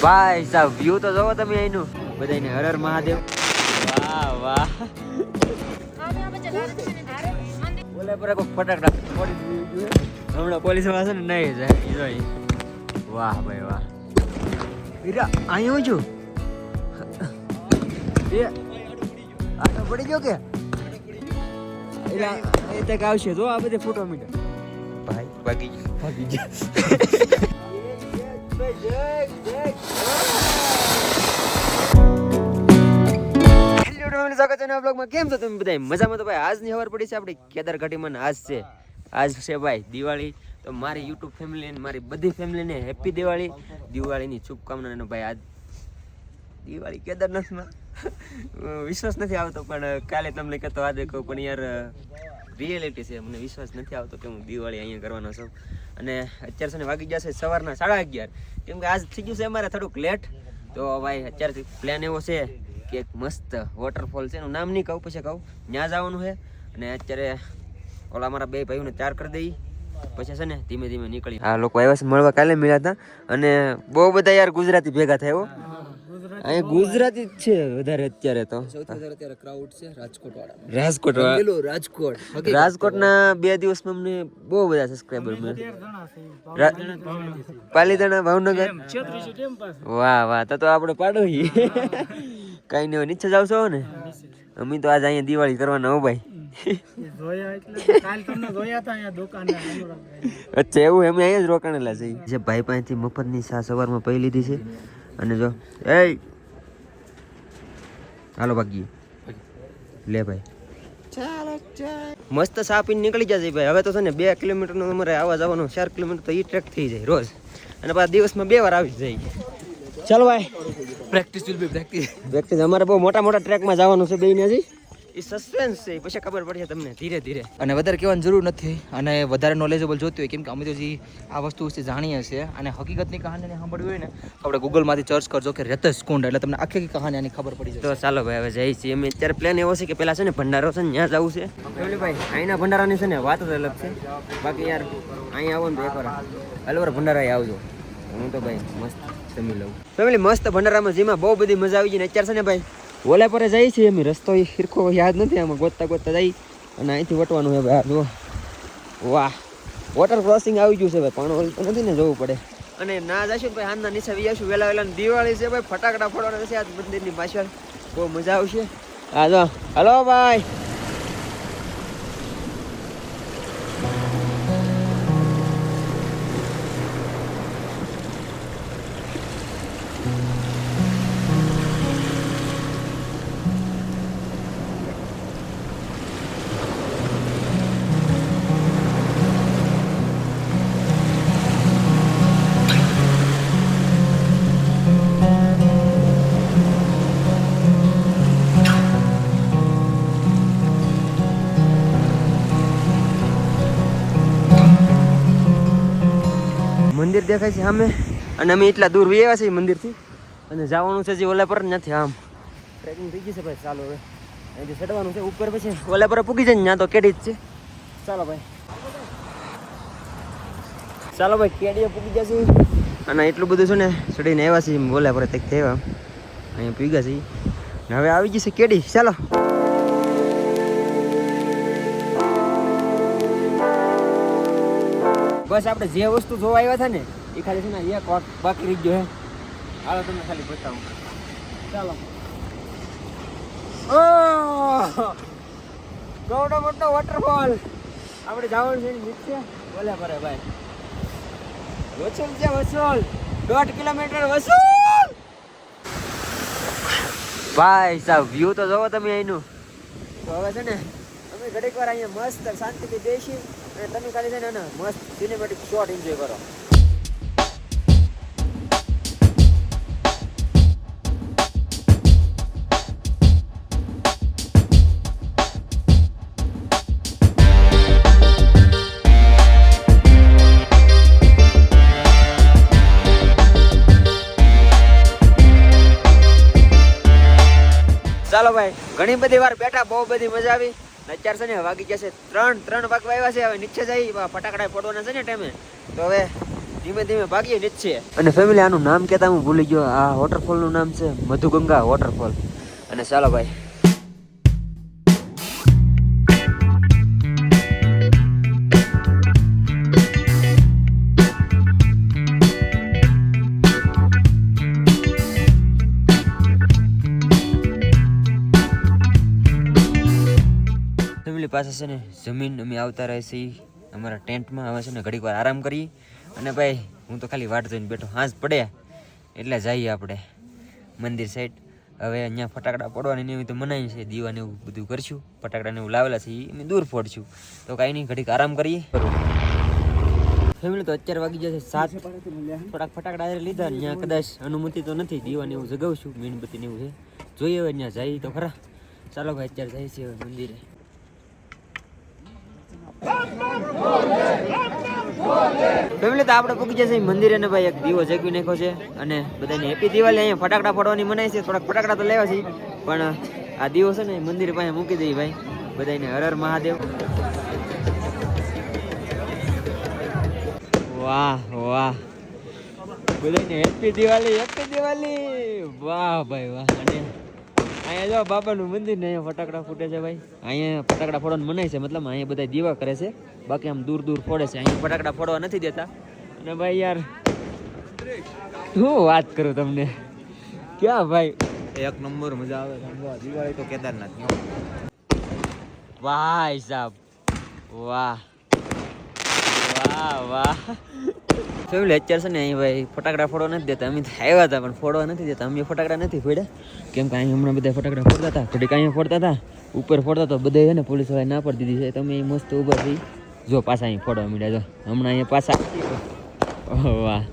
ભાઈ સાહેબ વ્યૂ તો જોવો તમે અહીંનું બધાને હર હર મહાદેવ વાહ વાહ બોલે પર કોઈ ફટાકડા પોલીસ હમણાં પોલીસ વાળા છે ને નહીં જાય વાહ ભાઈ વાહ હીરા અહીં હું છું એ આટો પડી ગયો કે એલા એ તક આવશે જો આ બધે ફોટો મીટર ભાઈ ભાગી ગયા કેમ છો તમે બધા મજામાં? તો ભાઈ આજની ખબર પડી છે આપણી કેદાર ઘાટીમાં આજ છે ભાઈ દિવાળી. તો મારી યુટ્યુબ ફેમિલી અને મારી બધી ફેમિલીને હેપી દિવાળીની શુભકામના. અને ભાઈ આજ દિવાળી કેદારનાથમાં વિશ્વાસ નથી આવતો, પણ કાલે તમને કહેતો આજે કહું, પણ યાર રિયાલિટી છે, મને વિશ્વાસ નથી આવતો કે હું દિવાળી અહીંયા કરવાનો છું. અને અત્યારે છે ને વાગી જશે સવારના 11:30, કેમ કે આજ થઈ ગયું છે અમારે થોડુંક લેટ. તો ભાઈ અત્યારથી પ્લાન એવો છે કે એક મસ્ત વોટરફોલ છે, એનું નામ નહીં કહું, પછી કહું, ત્યાં જવાનું છે. અને અત્યારે ઓલા અમારા બે ભાઈઓને તૈયાર કરી દઈ, પછી છે ને ધીમે ધીમે નીકળી. આ લોકો આવ્યા છે મળવા, કાલે મળ્યા હતા. અને બહુ બધા યાર ગુજરાતી ભેગા થયા. અહીંયા ગુજરાતી જ છે વધારે અત્યારે. તો સૌથી વધારે અત્યારે ક્રાઉડ છે રાજકોટના 2 દિવસમાં અમને બહુ બધા સબસ્ક્રાઇબર મળ્યા. પાલીતાણા ભાવનગર. વાહ વાહ, તો આપણે પાડો કઈ નહીં, નીચે જાવ છો ને. અમે તો આજ અહીંયા દિવાળી કરવાના હો ભાઈ. અચ્છા એવું, અમે અહીંયા જ રોકાણેલા છે. જે ભાઈ પાસેથી મફતની સા સવારમાં પી લીધી છે. અને જો એ હાલો ભાગીએ લે ભાઈ, મસ્ત સા પીને નીકળી જશે ભાઈ. હવે તો છે ને 2 કિલોમીટરનો અમારે આવવા જવાનું, 4 કિલોમીટર તો એ ટ્રેક થઈ જાય રોજ. અને પાછા દિવસમાં 2 વાર આવી જાય. ચાલો ભાઈ, પ્રેક્ટિસ અમારે બહુ મોટા ટ્રેકમાં જવાનું છે બેયને. હજી એ સસ્પેન્સ છે, પછી ખબર પડશે તમને ધીરે ધીરે. અને વધારે કહેવાની જરૂર નથી, અને વધારે નોલેજેબલ જોતી હોય, કેમ કે અમે તો જે આ વસ્તુ વિશે જાણીએ છીએ. અને હકીકતની કહાનીને સાંભળવી હોય ને તો આપણે ગૂગલમાંથી સર્ચ કરજો કે રતેશ કુંડ, એટલે તમને આખી કહાની આની ખબર પડી જાય. તો ચાલો ભાઈ હવે જઈએ છીએ અમે. અત્યારે પ્લાન એવો છે કે પેલા છે ને ભંડારો છે ને ત્યાં જવું છે. ભાઈ અહીંના ભંડારાની છે ને વાત જ અલગ છે. બાકી યાર અહીંયા આવો ને તો એકવાર હલવાર ભંડારા આવજો. હું તો ભાઈ મસ્ત જમી લઉં. ફેમિલી મસ્ત ભંડારામાં જેમાં બહુ બધી મજા આવી ગઈ ને. અત્યારે છે ને ભાઈ ઓલા પર જઈએ છીએ અમે. રસ્તો એ ખીરખો યાદ નથી, આમાં ગોતતા જઈ અને અહીંથી વટવાનું છે ભાઈ. જો વાહ, વોટર ક્રોસિંગ આવી ગયું છે ભાઈ, પણ ઓલ તો નથી ને જવું પડે. અને ના જઈશું ને ભાઈ હાલના નીચે વી આવીશું વહેલા દિવાળી છે ભાઈ, ફટાકડા ફોડવાના છે આજ મંદિરની પાછળ, બહુ મજા આવશે. હા જો હલો ભાઈ. મંદિર દેખાય છે સામે, અને અમે એટલા દૂર આવ્યા છીએ મંદિરથી, અને જવાનું છે જે ઓલા પર નથી. આમ ટ્રેકિંગ થઈ ગઈ છે ભાઈ. ચાલો હવે અહીંથી ચડવાનું છે ઉપર, પછી ઓલા પર પૂગી જાય ને ત્યાં તો કેડી જ છે. ચાલો ભાઈ કેડીએ પૂગી જશે. અને એટલું બધું છે ને ચડીને આવ્યા છીએ ઓલા પર તક થયા, અહીંયા પૂગ્યા છીએ. હવે આવી ગઈ છે કેડી. ચાલો બસ આપણે જે વસ્તુ જોવા આવ્યા હતા ને એ ખાલી છે ને એક વાત બાકી રહી ગયો હે. હાલો તમને ખાલી બતાવું. ચાલો ગોડો મોટો વોટરફોલ આપણે જવાનું છે નીચે બોલે પડે ભાઈ. વસૂલ છે વસૂલ, 1.5 કિલોમીટર વસૂલ. ભાઈ સાહેબ વ્યૂ તો જોવો તમે અહીંનું. તો હવે છે ને અમે ઘડીક વાર અહીંયા મસ્ત શાંતિથી બેસી અને તમે ખાલી છે ને મસ્ત સિનેમેટિક શોટ એન્જોય કરો. ચાલો ભાઈ ઘણી બધી વાર બેઠા, બહુ બધી મજા આવી. અત્યારે છે ને વાગી જશે 3 વાગવા આવ્યા છે. હવે નીચે જઈ ફટાકડા ફોડવાના છે ને ટાઈમે. તો હવે ધીમે ધીમે ભાગીએ નીચે. અને ફેમિલી આનું નામ કહેતા હું ભૂલી ગયો. આ વોટરફોલનું નામ છે મધુગંગા વોટરફોલ. અને ચાલો ભાઈ ફેમિલી પાસે છે ને જમીન અમે આવતા રહે છે અમારા ટેન્ટમાં. હવે છે ને ઘડીક વાર આરામ કરીએ. અને ભાઈ હું તો ખાલી વાટ જોઈને બેઠો. હાંસ પડે એટલે જઈએ આપણે મંદિર સાઈડ. હવે અહીંયા ફટાકડા પડવાની ને એવી તો મનાઈ છે. દીવાને એવું બધું કરશું. ફટાકડાને એવું લાવેલા છે એ અમે દૂર ફોડશું. તો કાંઈ નહીં, ઘડીક આરામ કરીએ. ફેમિલી તો અત્યારે વાગી જશે 7. થોડાક ફટાકડા લીધા. અહીંયા કદાચ અનુમતિ તો નથી. દીવાને એવું જગાવશું, મીણબત્તીને એવું છે. જોઈએ હવે ત્યાં જઈએ તો ખરા. ચાલો ભાઈ અત્યારે જઈએ છીએ હવે મંદિરે. ફેમિલી તો આપણે પૂકી જશે મંદિરે ને ભાઈ એક દીવો જગવી નાખ્યો છે. અને બધાને હેપી દિવાળી. અહીંયા ફટાકડા ફોડવાની મનાય છે. થોડાક ફટાકડા તો લેવા છે પણ આ દીવો છે ને મંદિર પાસે મૂકી દઈએ ભાઈ. બધાને હર હર મહાદેવ. વાહ વાહ, બધાને હેપી દિવાળી, હેપી દિવાળી. વાહ ભાઈ વાહ. અને અહીંયા જો બાબાનું મંદિર ને અહીંયા ફટાકડા ફૂટે છે ભાઈ. અહીંયા ફટાકડા ફોડવાનું મનાય છે, મતલબ અહીંયા બધા દીવા કરે છે. બાકી આમ દૂર દૂર ફોડે છે. અહીંયા ફટાકડા ફોડવા નથી દેતા. અને ભાઈ યાર શું વાત કરું તમને, ક્યાં ભાઈ એક નંબર મજા આવે. દિવાળી તો કેદારનાથ. ભાઈ સાહેબ વાહ વાહ વાહ. ફેમિલી અત્યારે છે ને અહીં ભાઈ ફટાકડા ફોડવા નથી દેતા. અમે આવ્યા હતા પણ ફોડવા નથી દેતા. અમે ફટાકડા નથી ફોડ્યા કેમ કે અહીં હમણાં બધા ફટાકડા ફોડતા હતા. ઘડીક અહીંયા ફોડતા હતા, ઉપર ફોડતા તો બધા છે ને પોલીસ વાળા ના પડી દીધી છે. તમે મસ્ત ઊભા થઈ જો પાછા અહીં ફોડવા માંડ્યા. જો હમણાં અહીંયા પાછા વાહ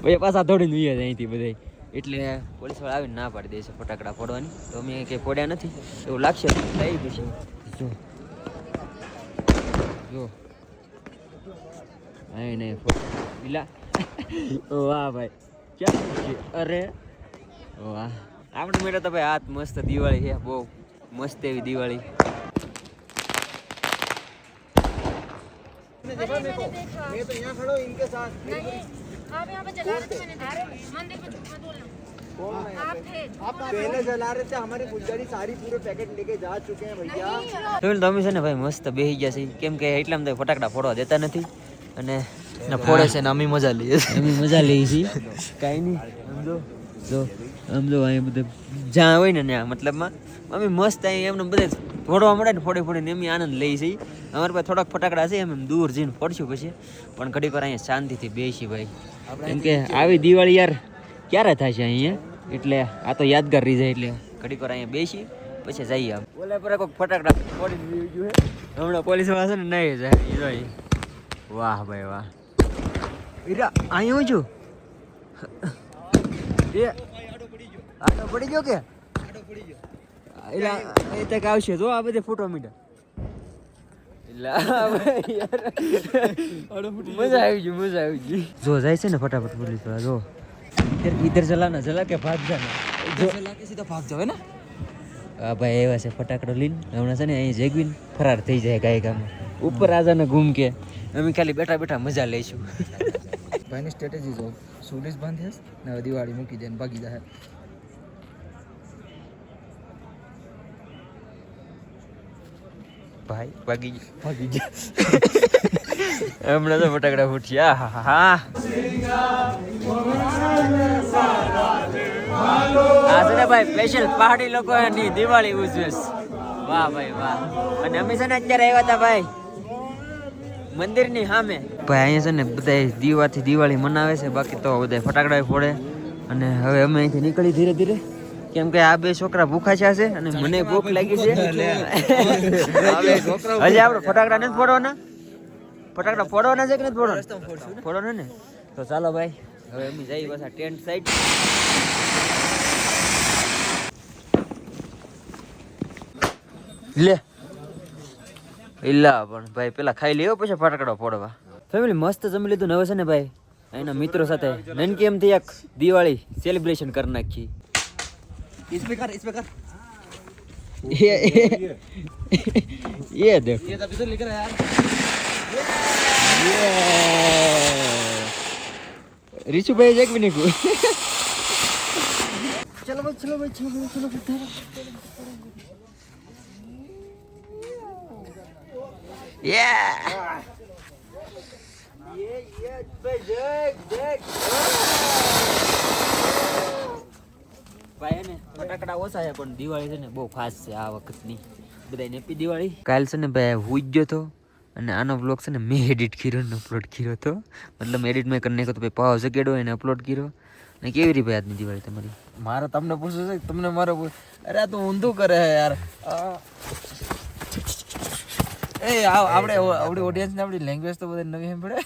ભાઈ પાછા દોડીને ઉયા અહીંથી બધા. એટલે પોલીસ વાળા આવીને ના પાડી દે છે ફટાકડા ફોડવાની. તો અમે કંઈ ફોડ્યા નથી એવું લાગશે. લઈ દઈશું. જો જો અહીં નહીં પીલા. વાહ ભાઈ ક્યાં છે? અરે વાહ, આપણે મેળા તો ભાઈ હાથ મસ્ત દિવાળી છે. બહુ મસ્ત એવી દિવાળી. मैं तो यहाँ खड़ा हूँ इनके साथ. आप यहाँ पे जला रहे थे, मैंने देखा मंदिर पे मैं बोल रहा हूँ आप थे. आप पहले जला रहे थे. हमारी पुजारी सारी पूरे पैकेट लेके जा चुके हैं भैया. તો તમે છે ને ભાઈ મસ્ત બેસી ગયા છે કેમ કે એટલામાં તો ફટાકડા ફોડવા દેતા નથી. અને ફોડે છે ને અમે મજા લઈએ. અમે મજા લઈએ છીએ. કાંઈ નહીં આમ જો જો આમ જો અહીંયા બધા જ્યાં હોય ને ત્યાં મતલબમાં અમે મસ્ત અહીં એમને બધે ફોડવા મળે ને ફોડે ફોડીને એમ આનંદ લઈએ છીએ. અમારી પાસે થોડાક ફટાકડા છે એમ દૂર જઈને ફોડશું પછી. પણ ઘડીક વાર અહીંયા શાંતિથી બેસી ભાઈ. કેમ કે આવી દિવાળી યાર ક્યારે થાય છે અહીંયા. એટલે આ તો યાદગાર રહી જાય. એટલે ઘડીક વાર અહીંયા બેસી પછી જઈએ. આમ ઓલા પર કોઈક ફટાકડા ફોડી દીધું છે હમણાં પોલીસ વાળા છે ને નહીં જાય. એ જોઈ વાહ ભાઈ વાહ. ઈરા અહીંયા હું છું એ આટો પડી ગયો કે એલા એ તક આવશે જો આ બધે ફોટો મીડા. મજા આવી ગઈ, મજા આવી ગઈ. જો જાય છે ને ફટાફટ પોલીસ વાળા. જો इधर जलाना, जला के भाग जाना. जो जला के सीधा भाग जाओ है ना. આ ભાઈ એવા છે ફટાકડો લઈને હમણાં છે ને અહીં જેગવીન ફરાર થઈ જાય ગાયકામાં. ઉપર આજાને ઘૂમ કે અમે ખાલી બેઠા બેઠા મજા લઈશું. ભાઈની સ્ટ્રેટેજી જો સુરેશ બાંધે ને દિવાળી મૂકી દે ને ભાગી જાય. ભાઈ ભાગી ગયા હમણાં તો ફટાકડા ફૂટ્યા. હા હા આ છે ને ભાઈ સ્પેશિયલ પહાડી લોકોની દિવાળી ઉજવે. વાહ ભાઈ વાહ. અને અમે છે ને અત્યારે આવ્યા હતા ભાઈ મંદિરની સામે. ભાઈ અહીંયા છે ને બધા દીવાથી દિવાળી મનાવે છે. બાકી તો બધા ફટાકડા ફોડે. અને હવે અમે અહીંથી નીકળી ધીરે ધીરે કેમ કે આ બે છોકરા ભૂખા છે અને મને ભૂખ લાગી છે. હજી આપણે ફટાકડા નથી ફોડવાના. ફટાકડા ફોડવાના છે કે નથી ફોડવાના? ફોડવાના ને. તો ચાલો ભાઈ હવે અમે જઈએ પાછા ટેન્ટ સાઈડ. લે ઇલ્લા પણ ભાઈ પેલા ખાઈ લેવો પછી ફટાકડા ફોડવા. ફેમિલી મસ્ત જમી લીધું ને હવે છે ને ભાઈ એના મિત્રો સાથે નનકી એમથી એક દિવાળી સેલિબ્રેશન કરી નાખી. इसमें कर ये देख ये तभी तो लेकर यार. રીશુભાઈ એક મિનિટ चलो भाई चलो भाई चलो भाई चलो भाई યા ये भाई देख देख ભાઈ ને ફટાકડા ઓછા છે પણ દિવાળી છે ને બહુ ખાસ છે આ વખતની બધાને હેપી દિવાળી કાલ છે ને ભાઈ હું જ ગયો તો અને આનો વ્લોગ છે ને મેં એડિટ કર્યો ને અપલોડ કર્યો હતો મતલબ એડિટ મેં કરી નાખ્યો તો ભાઈ પાવ જગેડો એને અપલોડ કર્યો ને કેવી રીતે ભાઈ આજની દિવાળી તમારી મારે તમને પૂછવું છે તમને મારો અરે આ તો ઊંધું કરે છે યાર એ આપણે આપણી ઓડિયન્સ ને આપણી લેંગ્વેજ તો બધી નવી પડે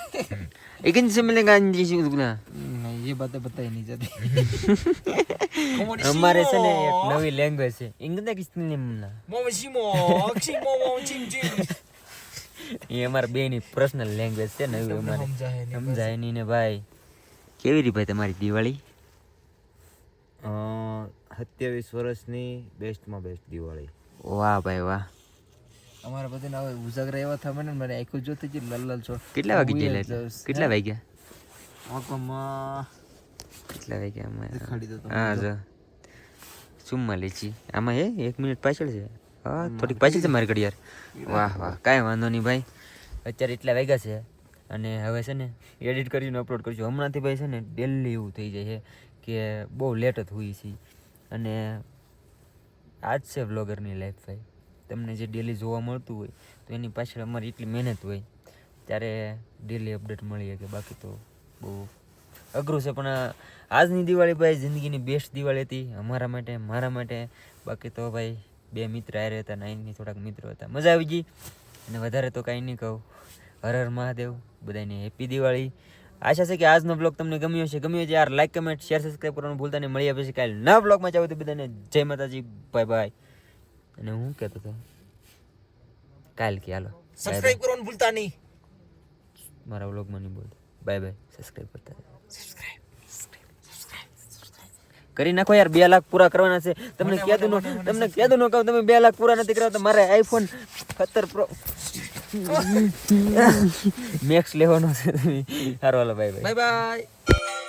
एक दिन से मिलेगा अंजी से उतना नहीं ये बातें बताई नहीं जाती हमारे से ने एक नवी लैंग्वेज है इंग्लिश किसने नहीं मिलना ये हमारे બે ની પર્સનલ લેંગ્વેજ છે નવી અમારે સમજાય નહીં ને ભાઈ કેવી રીતે ભાઈ તમારી દિવાળી 27 વર્ષની બેસ્ટમાં બેસ્ટ દિવાળી વાહ ભાઈ વાહ અમારા બધાને હવે ઉજાગરા એવા થવા ને મને આખું જોતી જ લલ છો કેટલા વાગે ગયેલા એટલે કેટલા વાગ્યા આમાં કેટલા વાગ્યા અમે દેખાડી દો તમે. હા જો 44 છી આમાં હે 1 મિનિટ પાછળ છે હા થોડીક પાછળ છે મારી ઘડિયાળ વાહ વાહ કાંઈ વાંધો નહીં ભાઈ અત્યારે એટલા વાગ્યા છે અને હવે છે ને એડિટ કરીને અપલોડ કરીશું હમણાંથી ભાઈ છે ને ડેલી એવું થઈ જાય છે કે બહુ લેટ જ હોય છે અને આજ છે વ્લોગરની લાઈફ ભાઈ તમને જે ડેલી જોવા મળતું હોય તો એની પાછળ અમારી એટલી મહેનત હોય ત્યારે ડેલી અપડેટ મળી શકે બાકી તો બહુ અઘરું છે પણ આજની દિવાળી ભાઈ જિંદગીની બેસ્ટ દિવાળી હતી અમારા માટે મારા માટે બાકી તો ભાઈ બે મિત્ર આરે હતા નાઈનની થોડાક મિત્રો હતા મજા આવી ગઈ અને વધારે તો કાંઈ નહીં કહું હર હર મહાદેવ બધાને હેપી દિવાળી આશા છે કે આજનો બ્લોગ તમને ગમ્યો છે યાર લાઈક કમેન્ટ શેર સબસ્ક્રાઈબ કરવાનું ભૂલતા નહીં મળી પછી કાલે નવા બ્લોગમાં જાવ તો બધાને જય માતાજી બાય બાય અને હું કહેતો હતો કાલ કે હાલો સબસ્ક્રાઇબ કરવાનું ભૂલતા નહીં મારા વ્લોગમાં નહીં બોલતો બાય બાય સબસ્ક્રાઇબ કરતા કરી નાખો યાર 2 લાખ પૂરા કરવાના છે તમને કહેતું ન કહું તમે 2 લાખ પૂરા નથી કરવા તો મારે આઈફોન 17 પ્રો મેક્સ લેવાનો છે સારું હાલો બાય બાય બાય બાય